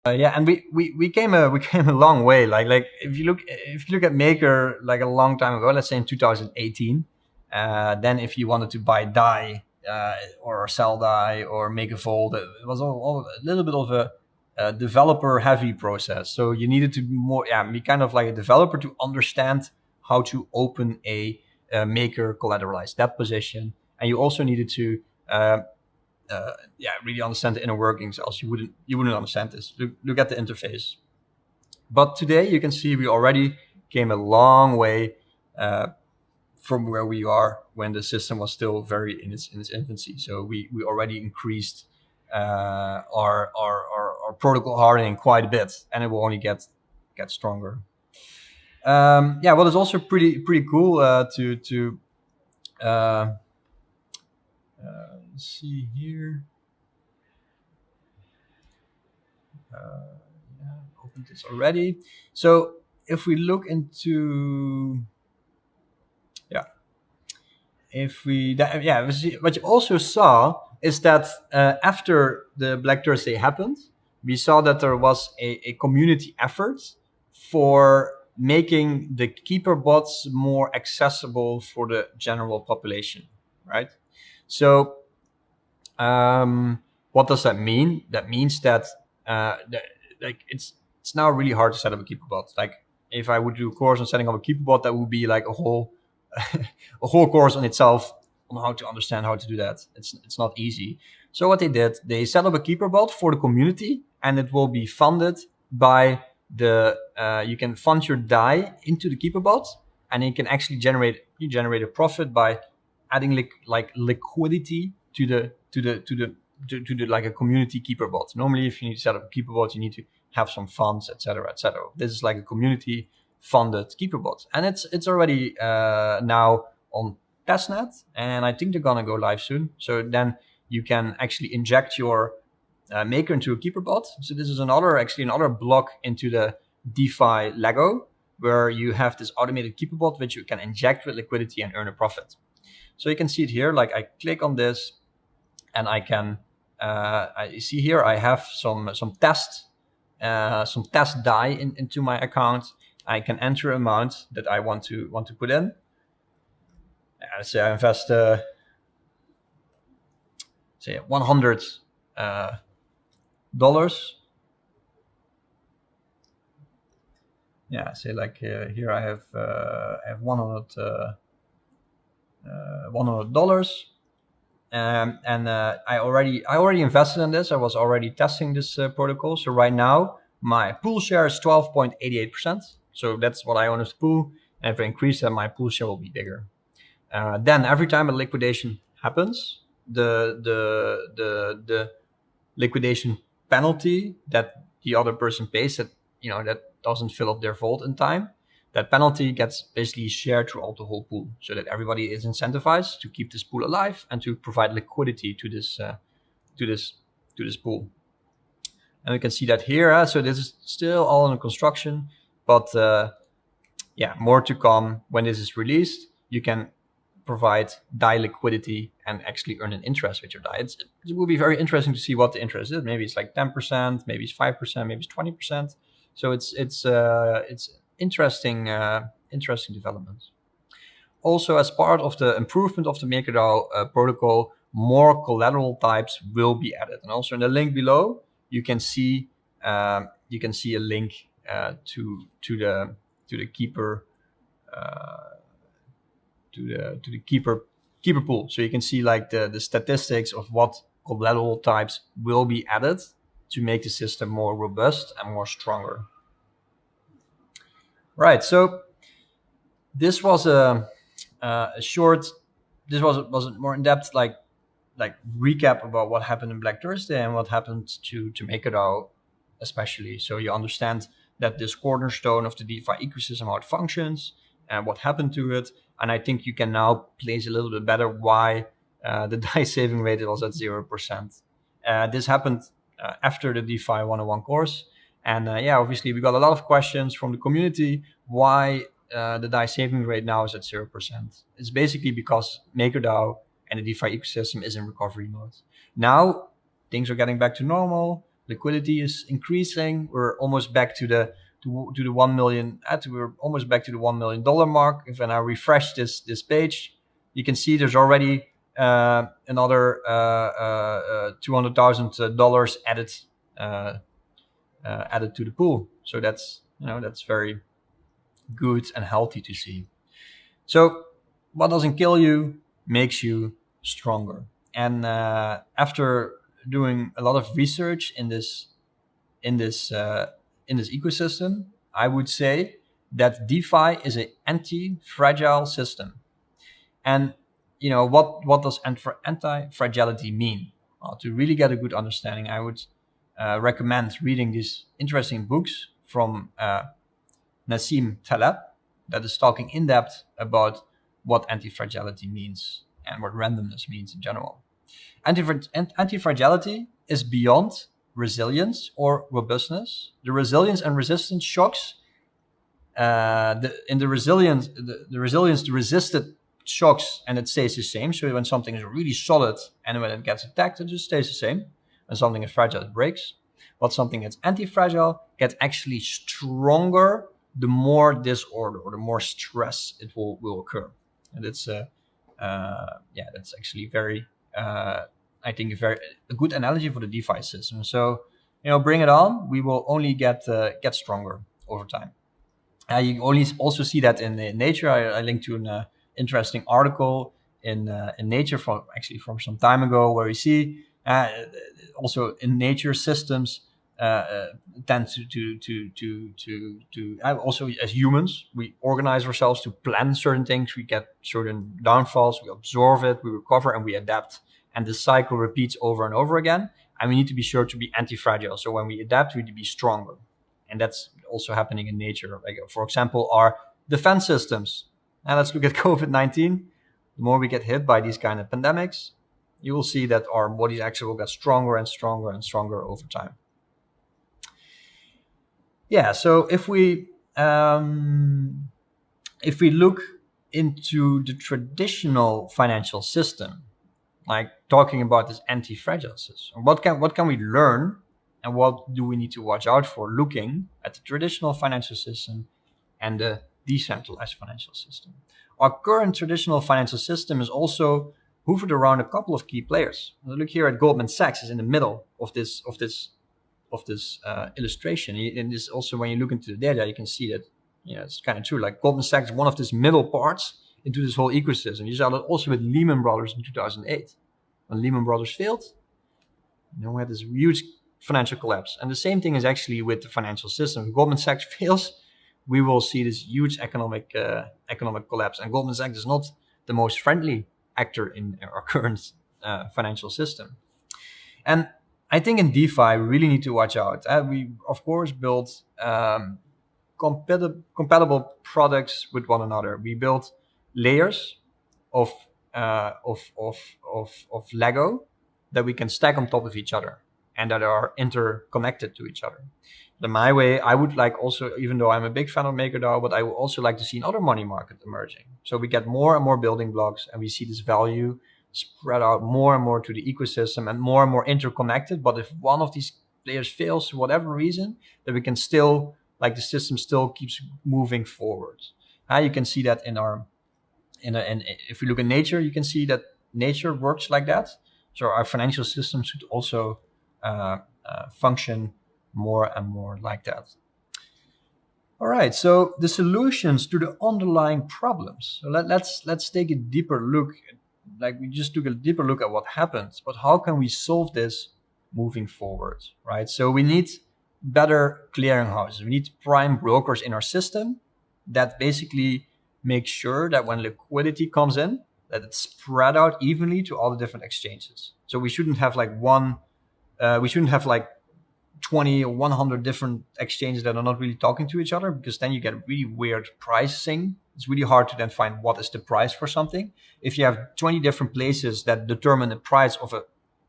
Yeah, and we came a long way. Like if you look at Maker like a long time ago, let's say in 2018, then if you wanted to buy DAI or sell DAI or make a vault, it was all a little bit of a developer heavy process. So you needed to be kind of like a developer to understand how to open a Maker collateralized debt position, and you also needed to really understand the inner workings, else you wouldn't understand this. Look at the interface. But today you can see we already came a long way from where we are when the system was still very in its infancy. So we already increased our protocol hardening quite a bit, and it will only get stronger. What is also pretty cool to see here. Opened this already. So if we look into, if we, what you also saw is that after the Black Thursday happened, we saw that there was a community effort for making the keeper bots more accessible for the general population, right? So what does that mean? That means that like it's now really hard to set up a keeper bot. Like if I would do a course on setting up a keeper bot, that would be like a whole a whole course on itself on how to understand how to do that. It's not easy. So what they did, they set up a keeper bot for the community, and it will be funded by the you can fund your DAI into the keeper bot, and you can actually generate a profit by adding liquidity to the like a community keeper bot. Normally, if you need to set up a keeper bot, you need to have some funds, etc., etc. This is like a community funded keeper bot, and it's already now on testnet, and I think they're gonna go live soon. So then you can actually inject your Maker into a keeper bot. So this is another block into the DeFi Lego, where you have this automated keeper bot which you can inject with liquidity and earn a profit. So you can see it here. Like I click on this, and I can I see here I have some test DAI into my account. I can enter amount that I want to put in. Let's say I invest say $100. Yeah, say like here I have $100. And I already invested in this. I was already testing this protocol. So right now my pool share is 12.88%. So that's what I own as the pool. And if I increase that, my pool share will be bigger. Then every time a liquidation happens, the liquidation penalty that the other person pays, that doesn't fill up their vault in time, that penalty gets basically shared throughout the whole pool, so that everybody is incentivized to keep this pool alive and to provide liquidity to this pool. And we can see that here. So this is still all in construction, but more to come. When this is released, you can provide DAI liquidity and actually earn an interest with your DAI. It will be very interesting to see what the interest is. Maybe it's like 10%, maybe it's 5%, maybe it's 20%. So it's interesting developments. Also, as part of the improvement of the Maker DAO protocol, more collateral types will be added. And also in the link below, you can see a link to the keeper keeper pool. So you can see like the statistics of what collateral types will be added to make the system more robust and more stronger. Right. So this was a short. This was a more in depth like recap about what happened in Black Thursday and what happened to Maker DAO, especially. So you understand that this cornerstone of the DeFi ecosystem, how it functions and what happened to it. And I think you can now place a little bit better why the DAI saving rate was at 0%. This happened after the DeFi 101 course. And obviously we got a lot of questions from the community why the DAI saving rate now is at 0%. It's basically because MakerDAO and the DeFi ecosystem is in recovery mode. Now things are getting back to normal. liquidity is increasing. We're almost back to the 1 million. We're almost back to the $1 million mark. If I now refresh this page, you can see there's already another $200,000 added to the pool. So that's very good and healthy to see. So what doesn't kill you makes you stronger. And after doing a lot of research in this ecosystem, I would say that DeFi is an anti-fragile system. And what does anti-fragility mean? Well, to really get a good understanding, I would recommend reading these interesting books from Nassim Taleb that is talking in depth about what anti-fragility means and what randomness means in general. Anti-fragility is beyond resilience or robustness. The resilience and resistance shocks, the resilience to resisted shocks, and it stays the same. So when something is really solid and when it gets attacked, it just stays the same. When something is fragile, it breaks. But something that's anti-fragile gets actually stronger the more disorder or the more stress it will occur. And it's that's actually very I think a good analogy for the DeFi system. So bring it on. We will only get stronger over time. You only also see that in Nature. I linked to an interesting article in Nature from some time ago, where you see also in Nature systems tend to also as humans, we organize ourselves to plan certain things. We get certain downfalls, we absorb it, we recover, and we adapt. And the cycle repeats over and over again. And we need to be sure to be anti-fragile. So when we adapt, we need to be stronger. And that's also happening in nature. Like, for example, our defense systems. Now let's look at COVID-19. The more we get hit by these kind of pandemics, you will see that our bodies actually will get stronger and stronger and stronger over time. Yeah, so if we look into the traditional financial system, like talking about this anti-fragile system, what can we learn, and what do we need to watch out for looking at the traditional financial system and the decentralized financial system? Our current traditional financial system is also hovered around a couple of key players. Look here at Goldman Sachs is in the middle of this illustration. And this also, when you look into the data, you can see that it's kind of true. Like Goldman Sachs is one of these middle parts into this whole ecosystem. You saw that also with Lehman Brothers in 2008. When Lehman Brothers failed, we had this huge financial collapse. And the same thing is actually with the financial system. If Goldman Sachs fails, we will see this huge economic collapse. And Goldman Sachs is not the most friendly actor in our current financial system. And I think in DeFi, we really need to watch out. We, of course, build compatible products with one another. We build layers of Lego that we can stack on top of each other and that are interconnected to each other. In my way, I would like also, even though I'm a big fan of Maker DAO, but I would also like to see another money market emerging. So we get more and more building blocks, and we see this value spread out more and more to the ecosystem and more interconnected. But if one of these players fails for whatever reason, that we can still, like, the system still keeps moving forward. You can see that and if we look at nature, you can see that nature works like that. So our financial system should also function more and more like that. All right, so the solutions to the underlying problems. So let's take a deeper look. Like, we just took a deeper look at what happens, but how can we solve this moving forward, right? So we need better clearinghouses. We need prime brokers in our system that basically make sure that when liquidity comes in, that it's spread out evenly to all the different exchanges. So we shouldn't have like 20 or 100 different exchanges that are not really talking to each other, because then you get really weird pricing. It's really hard to then find what is the price for something. If you have 20 different places that determine the price of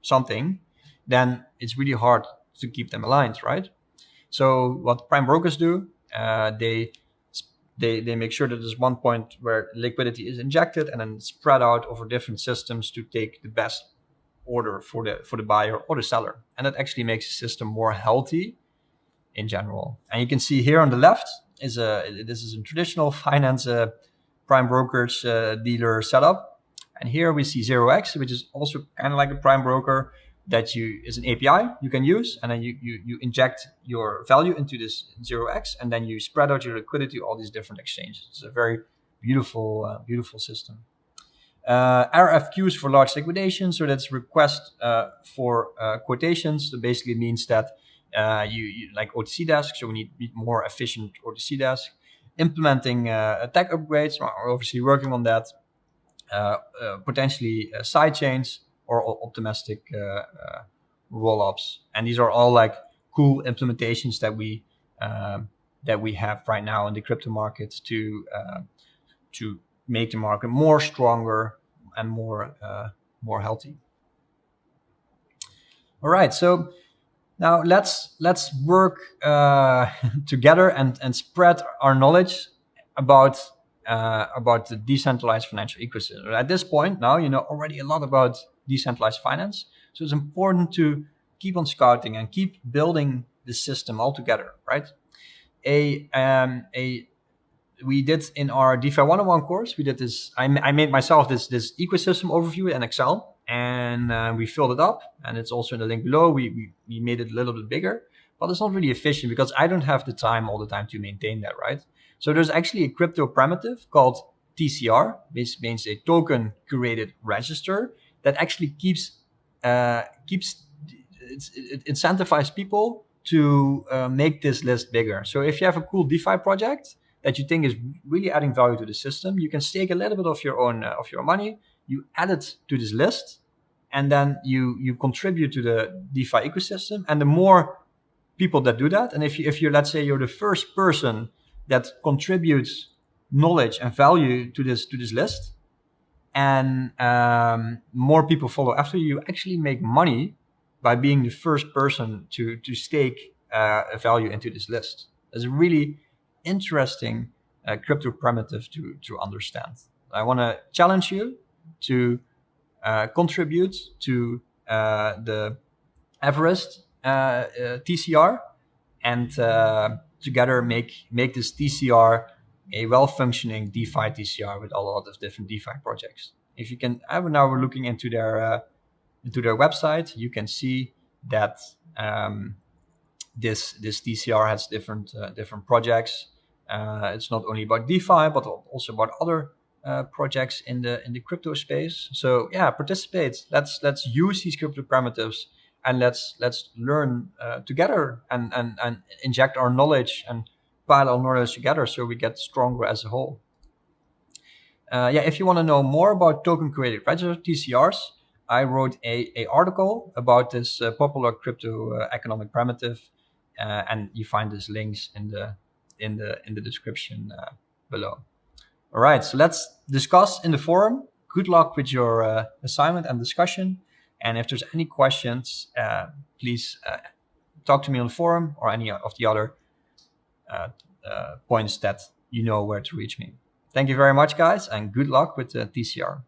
something, then it's really hard to keep them aligned, right? So what prime brokers do, they make sure that there's one point where liquidity is injected and then spread out over different systems to take the best order for the buyer or the seller, and that actually makes the system more healthy in general. And you can see here on the left this is a traditional finance prime brokerage dealer setup, and here we see 0x, which is also kind of like a prime broker that is an API you can use, and then you inject your value into this 0x, and then you spread out your liquidity to all these different exchanges. It's a very beautiful beautiful system. RFQs for large liquidation, so that's request for quotations. So basically means that you like OTC desk, so we need more efficient OTC desk. Implementing tech upgrades, we're obviously working on that. Potentially side chains or optimistic roll-ups, and these are all like cool implementations that we have right now in the crypto markets to make the market more stronger and more healthy. All right, so now let's work together and spread our knowledge about the decentralized financial ecosystem. At this point, now you know already a lot about decentralized finance, so it's important to keep on scouting and keep building the system all together, right? We did in our DeFi 101 course, we did this. I made myself this ecosystem overview in Excel, and we filled it up, and it's also in the link below. We made it a little bit bigger, but it's not really efficient because I don't have the time all the time to maintain that, right? So there's actually a crypto primitive called TCR. This means a token curated register that actually keeps it incentivizes people to make this list bigger. So if you have a cool DeFi project that you think is really adding value to the system, you can stake a little bit of your own money, you add it to this list, and then you contribute to the DeFi ecosystem. And the more people that do that, and if you let's say you're the first person that contributes knowledge and value to this list, and more people follow after you, actually make money by being the first person to stake a value into this list. It's a really interesting crypto primitive to understand. I want to challenge you to contribute to the Everest TCR, and together make this TCR a well-functioning DeFi TCR with a lot of different DeFi projects. If you can, now we're looking into their website, you can see that this TCR has different projects. It's not only about DeFi, but also about other projects in the crypto space. So yeah, participate. Let's use these crypto primitives, and let's learn together and inject our knowledge and pile our knowledge together so we get stronger as a whole. If you want to know more about token created register TCRs, I wrote a article about this popular crypto economic primitive, and you find these links in the description below. All right, so let's discuss in the forum. Good luck with your assignment and discussion. And if there's any questions, please talk to me on the forum or any of the other points that you know where to reach me. Thank you very much, guys, and good luck with the TCR.